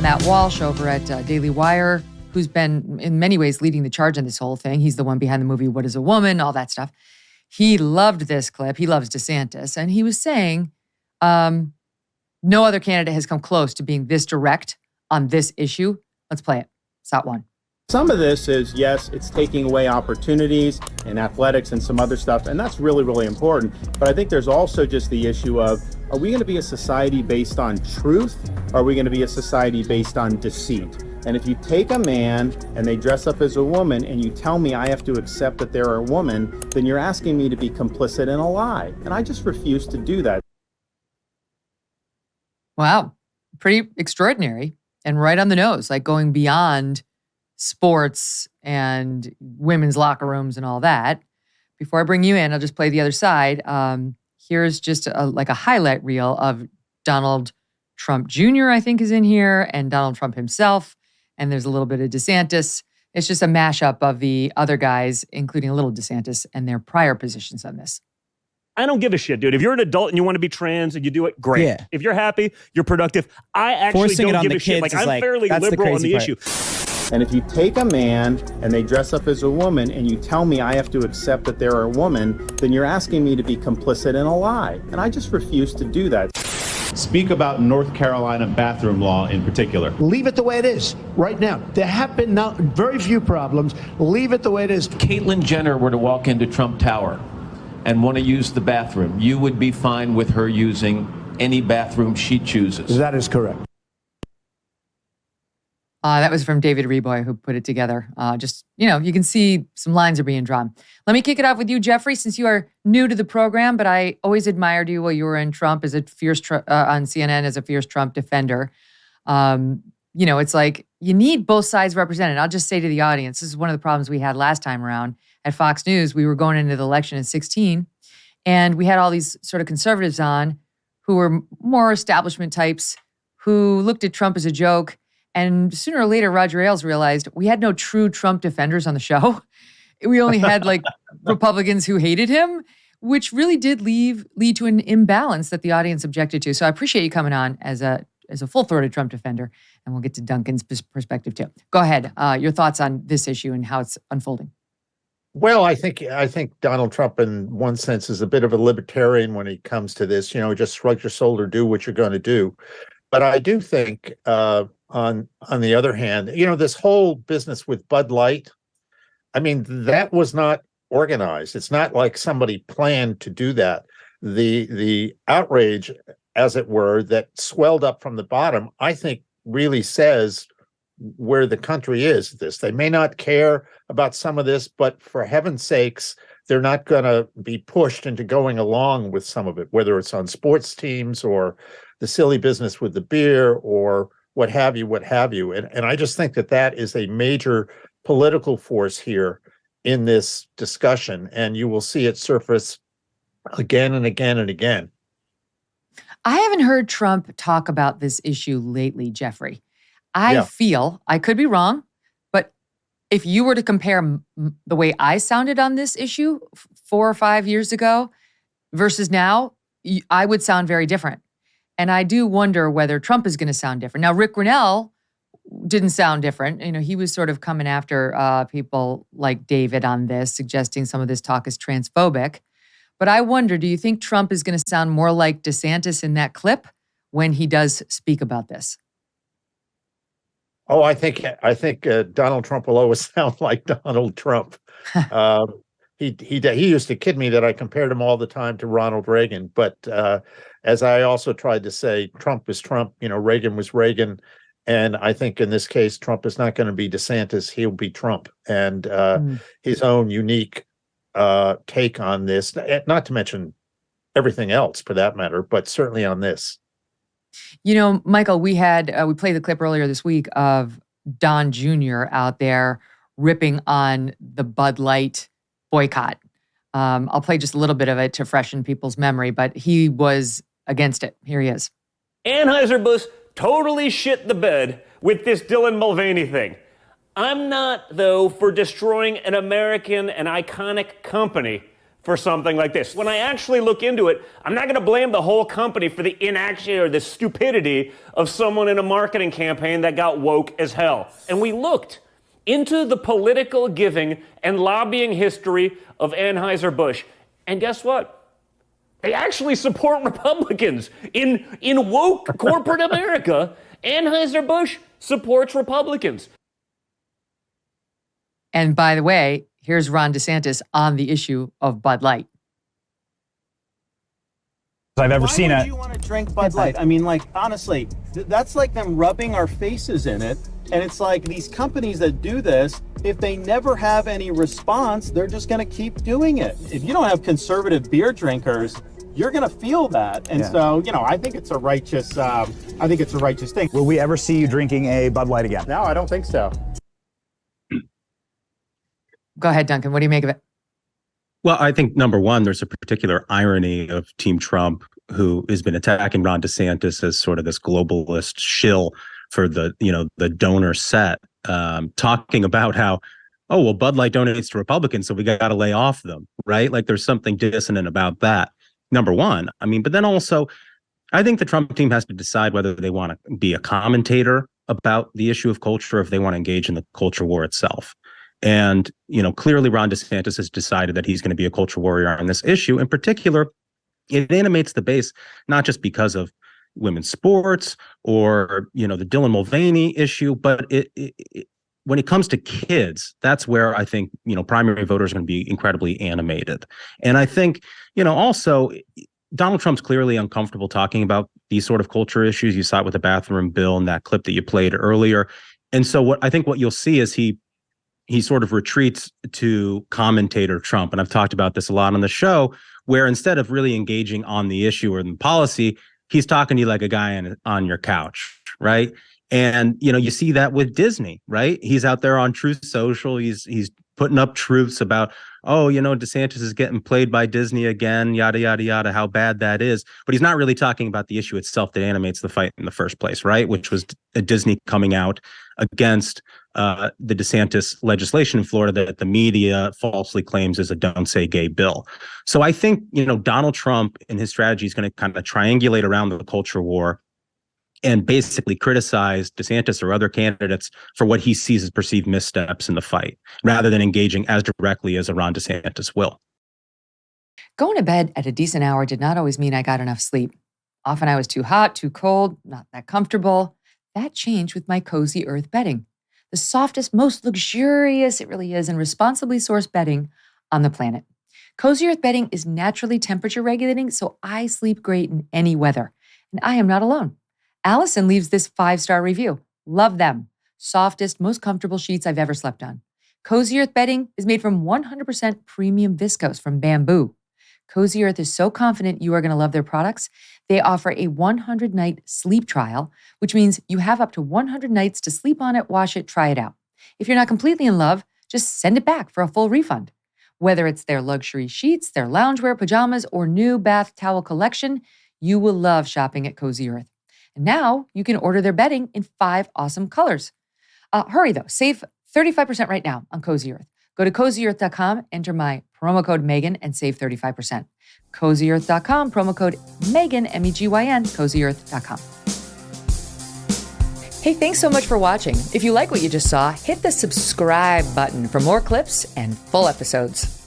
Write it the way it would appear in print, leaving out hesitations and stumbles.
Matt Walsh over at Daily Wire, who's been in many ways leading the charge on this whole thing. He's the one behind the movie What is a Woman, all that stuff. He loved this clip. He loves DeSantis. And he was saying no other candidate has come close to being this direct on this issue. Let's play it. Shot one. Some of this is, yes, it's taking away opportunities in athletics and some other stuff, and that's really, really important. But I think there's also just the issue of, are we going to be a society based on truth? Or are we going to be a society based on deceit? And if you take a man and they dress up as a woman and you tell me I have to accept that they're a woman, then you're asking me to be complicit in a lie. And I just refuse to do that. Wow. Pretty extraordinary and right on the nose, like going beyond sports and women's locker rooms and all that. Before I bring you in, I'll just play the other side. Here's just a highlight reel of Donald Trump Jr., I think, is in here, and Donald Trump himself. And there's a little bit of DeSantis. It's just a mashup of the other guys, including a little DeSantis, and their prior positions on this. I don't give a shit, dude. If you're an adult and you want to be trans and you do it, great. Yeah. If you're happy, you're productive. I actually Forcing don't it on give the a shit. kids Like, is I'm fairly liberal on the issue. And if you take a man and they dress up as a woman and you tell me I have to accept that they're a woman, then you're asking me to be complicit in a lie. And I just refuse to do that. Speak about North Carolina bathroom law in particular. Leave it the way it is right now. There have been very few problems. Leave it the way it is. Caitlyn Jenner were to walk into Trump Tower and want to use the bathroom, you would be fine with her using any bathroom she chooses. That is correct. That was from David Reboy, who put it together. You can see some lines are being drawn. Let me kick it off with you, Jeffrey, since you are new to the program, but I always admired you while you were in Trump as a fierce on CNN as a fierce Trump defender. It's like you need both sides represented. I'll just say to the audience, this is one of the problems we had last time around at Fox News. We were going into the election in 2016, and we had all these sort of conservatives on who were more establishment types who looked at Trump as a joke. And sooner or later, Roger Ailes realized we had no true Trump defenders on the show. We only had like Republicans who hated him, which really did lead to an imbalance that the audience objected to. So I appreciate you coming on as a full-throated Trump defender, and we'll get to Duncan's perspective too. Go ahead. Your thoughts on this issue and how it's unfolding. Well, I think Donald Trump, in one sense, is a bit of a libertarian when it comes to this. Just shrug your shoulder, do what you're going to do. But I do think, on the other hand, this whole business with Bud Light, I mean, that was not organized. It's not like somebody planned to do that. The outrage, as it were, that swelled up from the bottom, I think really says where the country is. They may not care about some of this, but for heaven's sakes, they're not going to be pushed into going along with some of it, whether it's on sports teams or the silly business with the beer or what have you. And I just think that is a major political force here in this discussion, and you will see it surface again and again and again. I haven't heard Trump talk about this issue lately, Jeffrey. I feel, I could be wrong, but if you were to compare the way I sounded on this issue 4 or 5 years ago versus now, I would sound very different. And I do wonder whether Trump is going to sound different. Now, Rick Grinnell didn't sound different. He was sort of coming after people like David on this, suggesting some of this talk is transphobic. But I wonder, do you think Trump is going to sound more like DeSantis in that clip when he does speak about this? Oh, I think Donald Trump will always sound like Donald Trump. He used to kid me that I compared him all the time to Ronald Reagan, but as I also tried to say, Trump is Trump. Reagan was Reagan, and I think in this case, Trump is not going to be DeSantis; he'll be Trump, and his own unique take on this. Not to mention everything else, for that matter, but certainly on this. Michael, we played the clip earlier this week of Don Jr. out there ripping on the Bud Light boycott. I'll play just a little bit of it to freshen people's memory, but he was against it. Here he is. Anheuser-Busch totally shit the bed with this Dylan Mulvaney thing. I'm not, though, for destroying an American and iconic company for something like this. When I actually look into it, I'm not going to blame the whole company for the inaction or the stupidity of someone in a marketing campaign that got woke as hell. And we looked into the political giving and lobbying history of Anheuser-Busch. And guess what? They actually support Republicans. In woke corporate America, Anheuser-Busch supports Republicans. And by the way, here's Ron DeSantis on the issue of Bud Light. I've ever seen it. Why would you want to drink Bud Light? I mean, like, honestly, that's like them rubbing our faces in it. And it's like these companies that do this, if they never have any response, they're just going to keep doing it. If you don't have conservative beer drinkers, you're going to feel that. And so, I think it's a righteous thing. Will we ever see you drinking a Bud Light again? No, I don't think so. Go ahead, Duncan. What do you make of it? Well, I think number one, there's a particular irony of Team Trump, who has been attacking Ron DeSantis as sort of this globalist shill for the donor set, talking about how, oh, well, Bud Light donates to Republicans, so we got to lay off them, right? Like there's something dissonant about that. Number one, I mean, but then also, I think the Trump team has to decide whether they want to be a commentator about the issue of culture, or if they want to engage in the culture war itself. And, clearly Ron DeSantis has decided that he's going to be a culture warrior on this issue. In particular, it animates the base, not just because of women's sports or, the Dylan Mulvaney issue, but when it comes to kids, that's where I think, primary voters are going to be incredibly animated. And I think, also Donald Trump's clearly uncomfortable talking about these sort of culture issues. You saw it with the bathroom bill and that clip that you played earlier. And so what you'll see is he sort of retreats to commentator Trump. And I've talked about this a lot on the show, where instead of really engaging on the issue or the policy, he's talking to you like a guy on your couch, right? And, you see that with Disney, right? He's out there on Truth Social. He's putting up truths about, oh, DeSantis is getting played by Disney again, yada, yada, yada, how bad that is. But he's not really talking about the issue itself that animates the fight in the first place, right? Which was Disney coming out against the DeSantis legislation in Florida that the media falsely claims is a don't say gay bill. So I think, Donald Trump and his strategy is going to kind of triangulate around the culture war and basically criticize DeSantis or other candidates for what he sees as perceived missteps in the fight, rather than engaging as directly as a Ron DeSantis will. Going to bed at a decent hour did not always mean I got enough sleep. Often I was too hot, too cold, not that comfortable. That changed with my Cozy Earth bedding. The softest, most luxurious, it really is, and responsibly sourced bedding on the planet. Cozy Earth bedding is naturally temperature regulating, so I sleep great in any weather. And I am not alone. Allison leaves this 5-star review. Love them. Softest, most comfortable sheets I've ever slept on. Cozy Earth bedding is made from 100% premium viscose from bamboo. Cozy Earth is so confident you are going to love their products. They offer a 100-night sleep trial, which means you have up to 100 nights to sleep on it, wash it, try it out. If you're not completely in love, just send it back for a full refund. Whether it's their luxury sheets, their loungewear, pajamas, or new bath towel collection, you will love shopping at Cozy Earth. And now you can order their bedding in 5 awesome colors. Hurry though, save 35% right now on Cozy Earth. Go to CozyEarth.com, enter my promo code Megyn, and save 35%. CozyEarth.com, promo code Megyn, M-E-G-Y-N, CozyEarth.com. Hey, thanks so much for watching. If you like what you just saw, hit the subscribe button for more clips and full episodes.